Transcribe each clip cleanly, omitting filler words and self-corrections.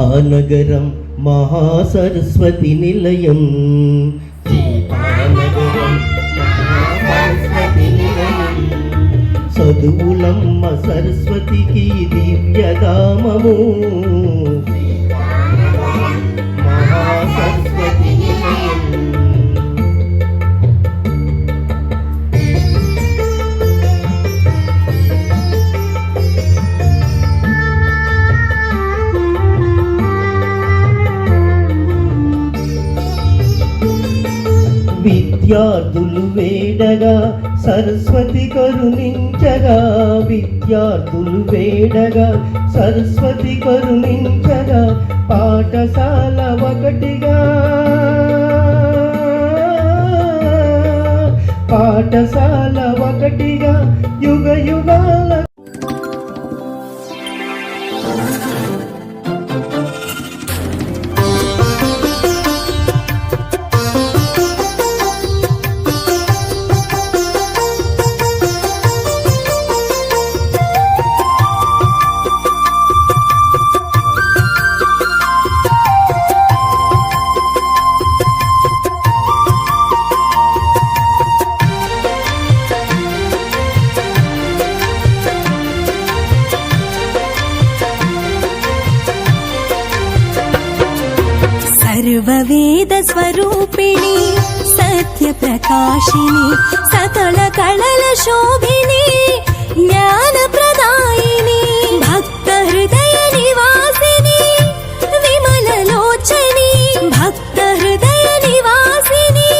సీతానగరం మహాసరస్వతి నిలయం, సీతానగరం మహాసరస్వతి నిలయం, చదువులమ్మ సరస్వతికి దివ్యధామము, మహాసరస్వతి నిలయం. విద్యార్థులు వేడగా సరస్వతి కరుణించగా, విద్యార్థులు వేడగా సరస్వతి కరుణించగా, పాఠశాల ఒకటిగా, పాఠశాల ఒకటిగా యుగ యుగాల. सर्ववेद स्वरूपिणी सत्य प्रकाशिनी सकल कलल शोभिनी ज्ञान प्रदायिनी भक्त हृदय निवासिनी विमल लोचनी भक्त हृदय निवासिनी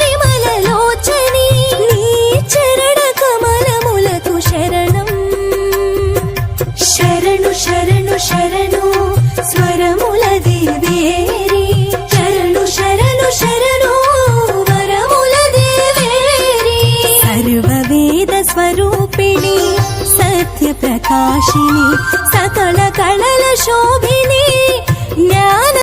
विमल लोचनी नी चरण कमलमुलतु शरणं शरणु शरणु शरणु स्वरमुल देवे स्वरूपिणी सत्य प्रकाशिनी सकल कलल शोभिनी ज्ञान